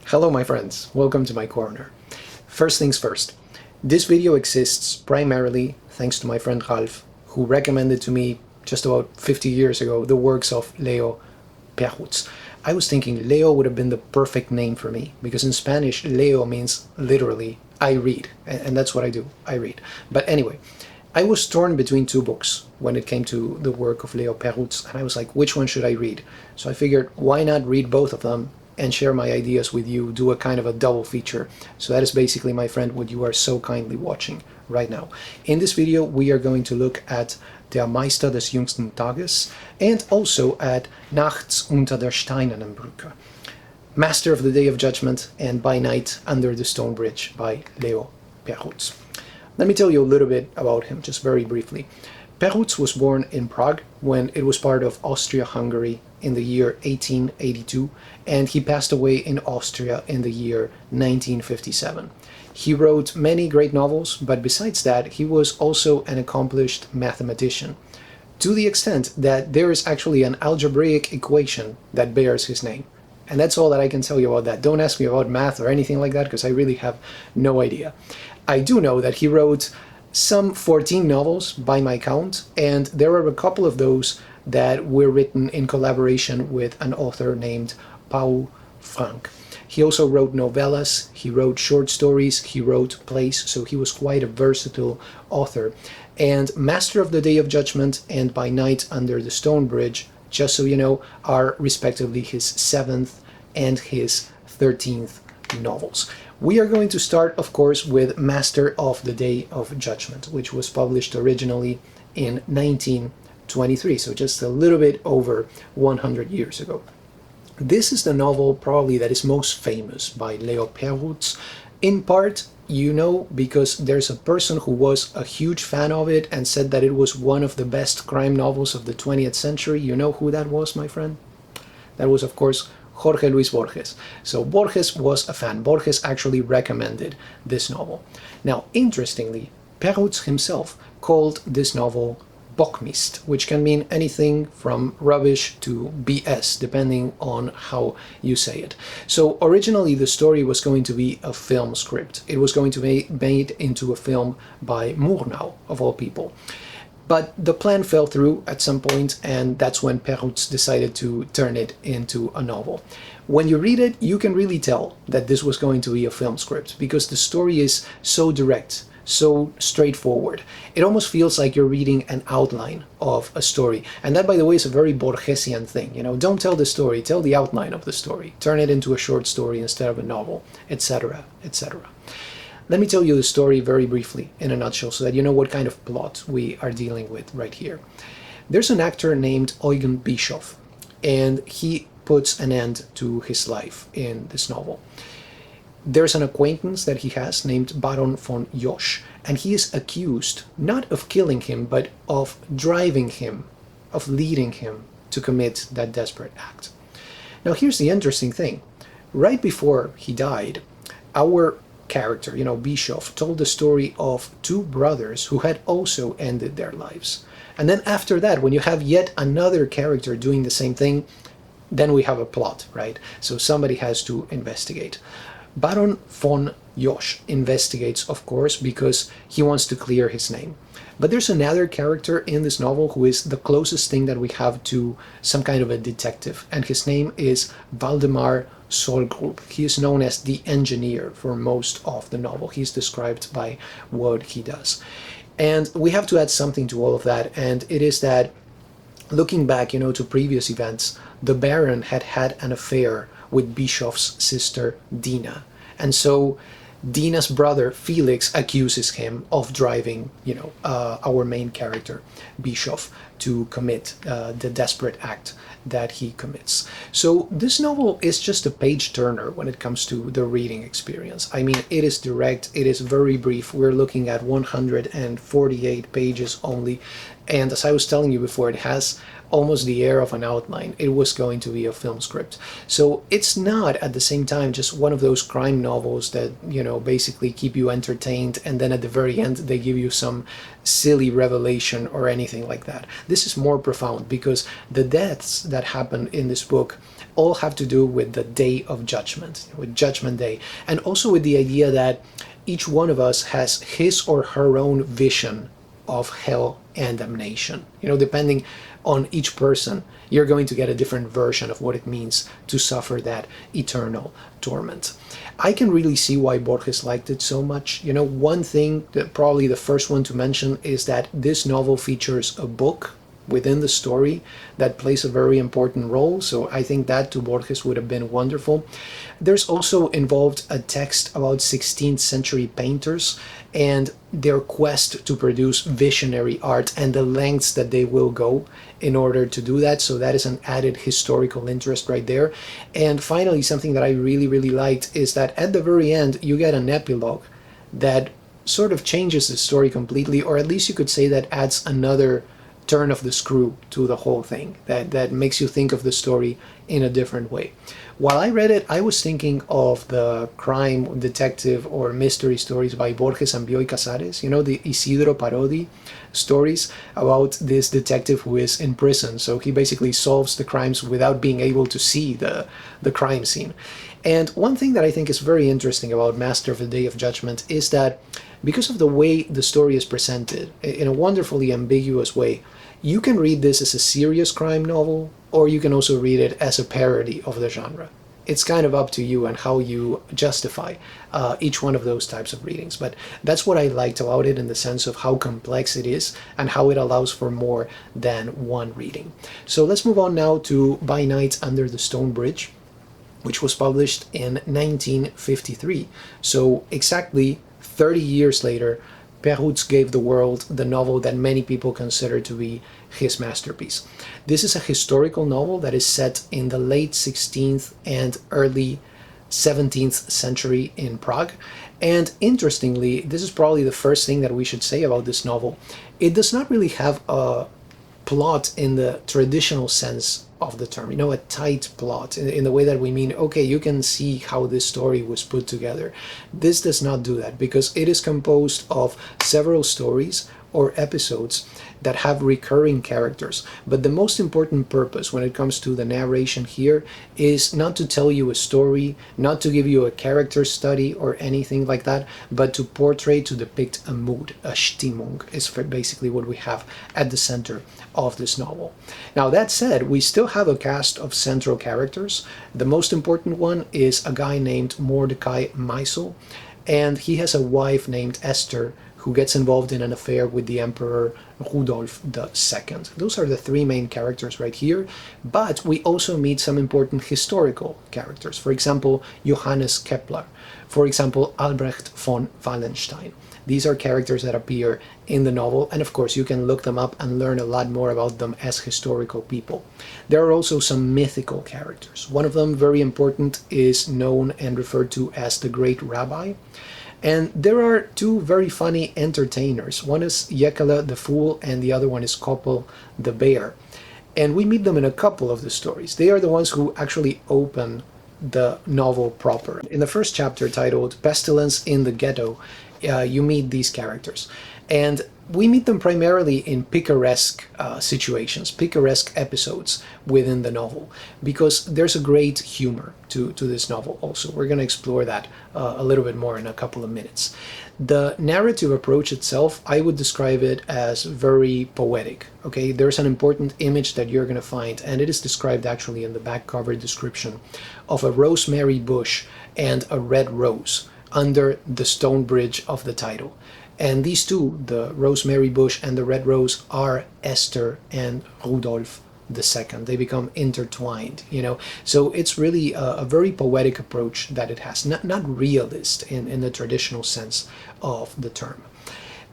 Hello my friends, welcome to my corner. First things first, this video exists primarily thanks to my friend Ralph, who recommended to me just about 50 years ago the works of Leo Perutz. I was thinking Leo would have been the perfect name for me, because in Spanish Leo means literally I read, and that's what I do, I read. But anyway, I was torn between two books when it came to the work of Leo Perutz, and I was like, which one should I read? So I figured, why not read both of them and share my ideas with you, do a kind of a double feature. So that is basically, my friend, what you are so kindly watching right now. In this video, we are going to look at der Meister des Jüngsten Tages and also at Nachts, unter der steinernen Brücke, Master of the Day of Judgment and By Night, Under the Stone Bridge by Leo Perutz. Let me tell you a little bit about him, just very briefly. Perutz was born in Prague when it was part of Austria-Hungary in the year 1882, and he passed away in Austria in the year 1957. He wrote many great novels, but besides that, he was also an accomplished mathematician, to the extent that there is actually an algebraic equation that bears his name. And that's all that I can tell you about that. Don't ask me about math or anything like that, because I really have no idea. I do know that he wrote some 14 novels by my count, and there are a couple of those that were written in collaboration with an author named Paul Frank. He also wrote novellas, he wrote short stories, he wrote plays, so he was quite a versatile author. And Master of the Day of Judgment and By Night, Under the Stone Bridge, just so you know, are respectively his 7th and his 13th novels. We are going to start, of course, with Master of the Day of Judgment, which was published originally in 1923, so just a little bit over 100 years ago. This is the novel probably that is most famous by Leo Perutz, in part, you know, because there's a person who was a huge fan of it and said that it was one of the best crime novels of the 20th century. You know who that was, my friend? That was, of course, Jorge Luis Borges. So Borges was a fan. Borges actually recommended this novel. Now, interestingly, Perutz himself called this novel Bockmist, which can mean anything from rubbish to BS, depending on how you say it. So originally the story was going to be a film script. It was going to be made into a film by Murnau, of all people. But the plan fell through at some point, and that's when Perutz decided to turn it into a novel. When you read it, you can really tell that this was going to be a film script, because the story is so direct, so straightforward. It almost feels like you're reading an outline of a story. And that, by the way, is a very Borgesian thing. You know, don't tell the story, tell the outline of the story. Turn it into a short story instead of a novel, etc., etc. Let me tell you the story very briefly, in a nutshell, so that you know what kind of plot we are dealing with right here. There's an actor named Eugen Bischoff, and he puts an end to his life in this novel. There's an acquaintance that he has named Baron von Josch, and he is accused not of killing him, but of driving him, of leading him to commit that desperate act. Now here's the interesting thing. Right before he died, our character, you know, Bischoff, told the story of two brothers who had also ended their lives. And then after that, when you have yet another character doing the same thing, then we have a plot, right? So somebody has to investigate. Baron von Josch investigates, of course, because he wants to clear his name. But there's another character in this novel who is the closest thing that we have to some kind of a detective, and his name is Waldemar Solgrub. He is known as the engineer for most of the novel. He's described by what he does. And we have to add something to all of that, and it is that, looking back, you know, to previous events, the Baron had had an affair with Bischoff's sister Dina. And so Dina's brother Felix accuses him of driving, you know, our main character Bischoff to commit the desperate act that he commits. So this novel is just a page turner when it comes to the reading experience. I mean, it is direct, it is very brief. We're looking at 148 pages only, and as I was telling you before, it has almost the air of an outline. It was going to be a film script. So it's not at the same time just one of those crime novels that, you know, basically keep you entertained and then at the very end they give you some silly revelation or anything like that. This is more profound because the deaths that happen in this book all have to do with the Day of Judgment, with Judgment Day, and also with the idea that each one of us has his or her own vision of hell and damnation. Depending on each person, you're going to get a different version of what it means to suffer that eternal torment. I can really see why Borges liked it so much. One thing, that probably the first one to mention, is that this novel features a book within the story that plays a very important role. So I think that to Borges would have been wonderful. There's also involved a text about 16th century painters and their quest to produce visionary art and the lengths that they will go in order to do that. So that is an added historical interest right there. And finally, something that I really, really liked is that at the very end, you get an epilogue that sort of changes the story completely, or at least you could say that adds another turn of the screw to the whole thing, that makes you think of the story in a different way. While I read it, I was thinking of the crime detective or mystery stories by Borges and Bioy Casares, the Isidro Parodi stories about this detective who is in prison. So he basically solves the crimes without being able to see the crime scene. And one thing that I think is very interesting about Master of the Day of Judgment is that because of the way the story is presented, in a wonderfully ambiguous way, you can read this as a serious crime novel, or you can also read it as a parody of the genre. It's kind of up to you and how you justify each one of those types of readings. But that's what I liked about it, in the sense of how complex it is and how it allows for more than one reading. So let's move on now to By Night Under the Stone Bridge, which was published in 1953. So exactly 30 years later, Perutz gave the world the novel that many people consider to be his masterpiece. This is a historical novel that is set in the late 16th and early 17th century in Prague. And interestingly, this is probably the first thing that we should say about this novel. It does not really have a plot in the traditional sense of the term, a tight plot in the way that we mean, okay, you can see how this story was put together. This does not do that, because it is composed of several stories or episodes that have recurring characters. But the most important purpose when it comes to the narration here is not to tell you a story, not to give you a character study or anything like that, but to portray, to depict a mood. A Stimmung is basically what we have at the center of this novel. Now, that said, we still have a cast of central characters. The most important one is a guy named Mordecai Meisel, and he has a wife named Esther, who gets involved in an affair with the Emperor Rudolf II. Those are the three main characters right here, but we also meet some important historical characters. For example, Johannes Kepler. For example, Albrecht von Wallenstein. These are characters that appear in the novel, and of course you can look them up and learn a lot more about them as historical people. There are also some mythical characters. One of them, very important, is known and referred to as the Great Rabbi. And there are two very funny entertainers. One is Jekele the Fool, and the other one is Koppel the Bear. And we meet them in a couple of the stories. They are the ones who actually open the novel proper. In the first chapter, titled Pestilence in the Ghetto, you meet these characters. And we meet them primarily in picaresque situations, picaresque episodes within the novel, because there's a great humor to this novel also. We're going to explore that a little bit more in a couple of minutes. The narrative approach itself, I would describe it as very poetic. Okay, there's an important image that you're going to find, and it is described actually in the back cover description, of a rosemary bush and a red rose under the stone bridge of the title. And these two, the rosemary bush and the red rose, are Esther and Rudolf II. They become intertwined, So it's really a very poetic approach that it has, not realist in the traditional sense of the term.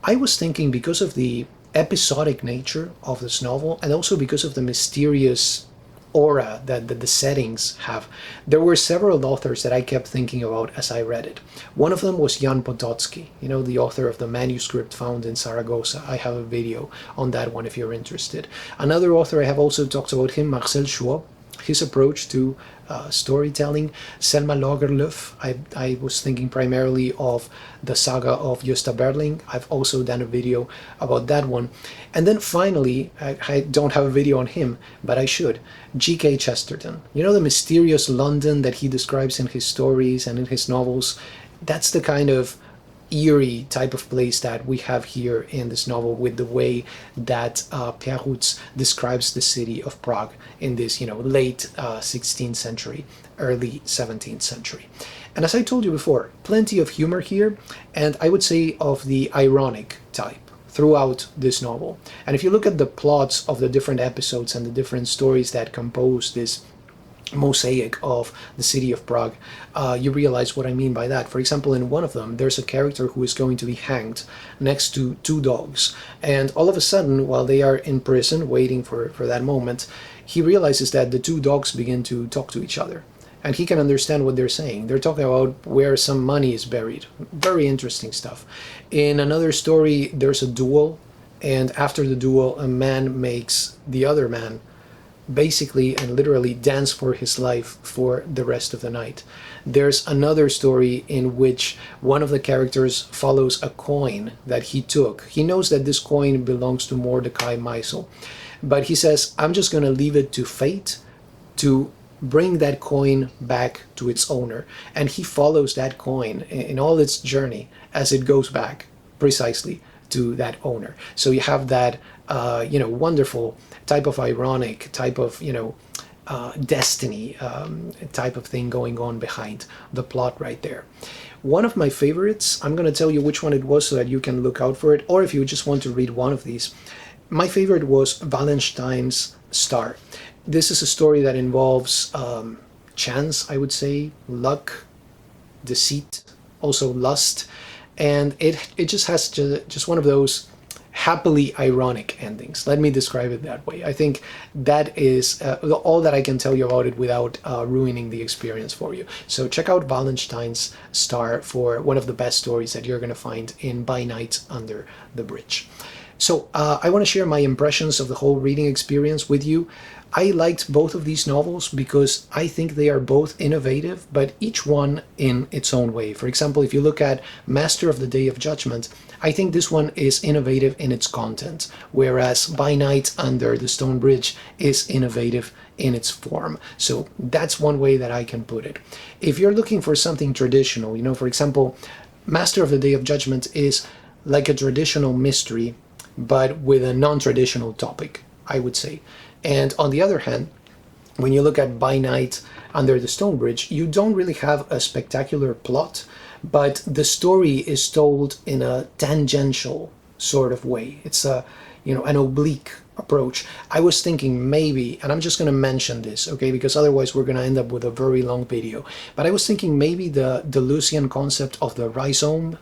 I was thinking, because of the episodic nature of this novel, and also because of the mysterious aura that the settings have, there were several authors that I kept thinking about as I read it. One of them was Jan Potocki, the author of the Manuscript found in Saragossa. I have a video on that one if you're interested. Another author I have also talked about him, Marcel Schwob, his approach to storytelling. Selma Lagerlöf, I was thinking primarily of the Saga of Gösta Berling. I've also done a video about that one. And then finally, I don't have a video on him, but I should. G.K. Chesterton. You know, the mysterious London that he describes in his stories and in his novels? That's the kind of eerie type of place that we have here in this novel, with the way that Perutz describes the city of Prague in this, late 16th century, early 17th century. And as I told you before, plenty of humor here, and I would say of the ironic type throughout this novel. And if you look at the plots of the different episodes and the different stories that compose this mosaic of the city of Prague, you realize what I mean by that. For example, in one of them, there's a character who is going to be hanged next to two dogs. And all of a sudden, while they are in prison waiting for that moment, he realizes that the two dogs begin to talk to each other. And he can understand what they're saying. They're talking about where some money is buried. Very interesting stuff. In another story, there's a duel. And after the duel, a man makes the other man basically and literally dance for his life for the rest of the night. There's another story in which one of the characters follows a coin that he took. He knows that this coin belongs to Mordecai Meisel, but he says, I'm just going to leave it to fate to bring that coin back to its owner. And he follows that coin in all its journey as it goes back precisely to that owner. So you have that wonderful type of ironic type of destiny type of thing going on behind the plot right there. One of my favorites, I'm going to tell you which one it was so that you can look out for it, or if you just want to read one of these. My favorite was Wallenstein's Star. This is a story that involves chance, I would say, luck, deceit, also lust, and it just has just one of those happily ironic endings. Let me describe it that way. I think that is all that I can tell you about it without ruining the experience for you. So check out Wallenstein's Star for one of the best stories that you're going to find in By Night Under the Bridge. So I want to share my impressions of the whole reading experience with you. I liked both of these novels because I think they are both innovative, but each one in its own way. For example, if you look at Master of the Day of Judgment, I think this one is innovative in its content, whereas By Night Under the Stone Bridge is innovative in its form. So that's one way that I can put it. If you're looking for something traditional, for example, Master of the Day of Judgment is like a traditional mystery, but with a non-traditional topic, I would say. And on the other hand, when you look at By Night Under the Stone Bridge, you don't really have a spectacular plot, but the story is told in a tangential sort of way. It's an oblique approach. I was thinking maybe, and I'm just going to mention this, okay, because otherwise we're going to end up with a very long video, but I was thinking maybe the Deleuzian concept of the rhizome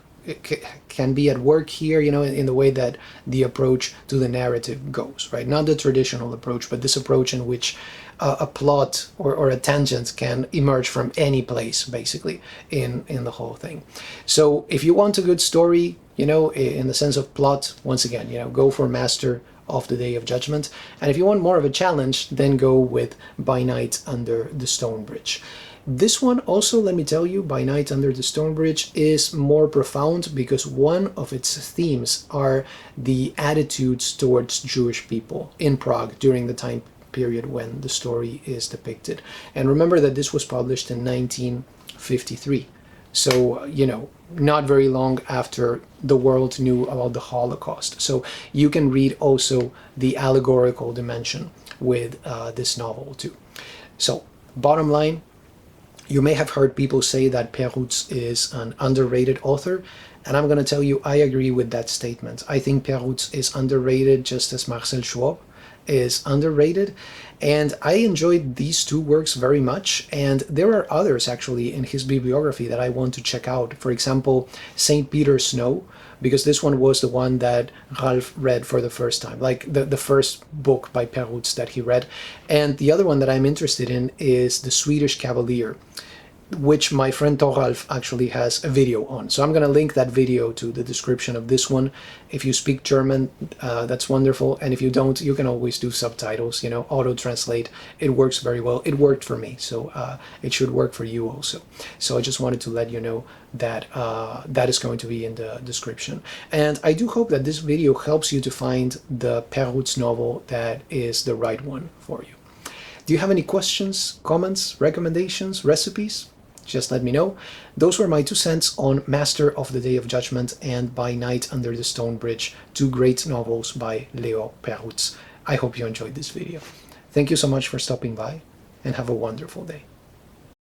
can be at work here, in the way that the approach to the narrative goes, right? Not the traditional approach, but this approach in which a plot or a tangent can emerge from any place, basically, in the whole thing. So if you want a good story, in the sense of plot, once again, go for Master of the Day of Judgment. And if you want more of a challenge, then go with By Night Under the Stone Bridge. This one also, let me tell you, By Night Under the Stone Bridge is more profound because one of its themes are the attitudes towards Jewish people in Prague during the time period when the story is depicted. And remember that this was published in 1953. So, not very long after the world knew about the Holocaust. So you can read also the allegorical dimension with this novel too. So, bottom line, you may have heard people say that Perutz is an underrated author, and I'm going to tell you I agree with that statement. I think Perutz is underrated just as Marcel Schwob is underrated, and I enjoyed these two works very much, and there are others actually in his bibliography that I want to check out. For example, St. Peter's Snow, because this one was the one that Ralph read for the first time, like the first book by Perutz that he read. And the other one that I'm interested in is The Swedish Cavalier. which my friend Thoralf actually has a video on. So I'm going to link that video to the description of this one. If you speak German, that's wonderful. And if you don't, you can always do subtitles, you know, auto-translate. It works very well. It worked for me, so it should work for you also. So I just wanted to let you know that that is going to be in the description. And I do hope that this video helps you to find the Perutz novel that is the right one for you. Do you have any questions, comments, recommendations, recipes? Just let me know. Those were my 2 cents on Master of the Day of Judgment and By Night Under the Stone Bridge, 2 great novels by Leo Perutz. I hope you enjoyed this video. Thank you so much for stopping by, and have a wonderful day.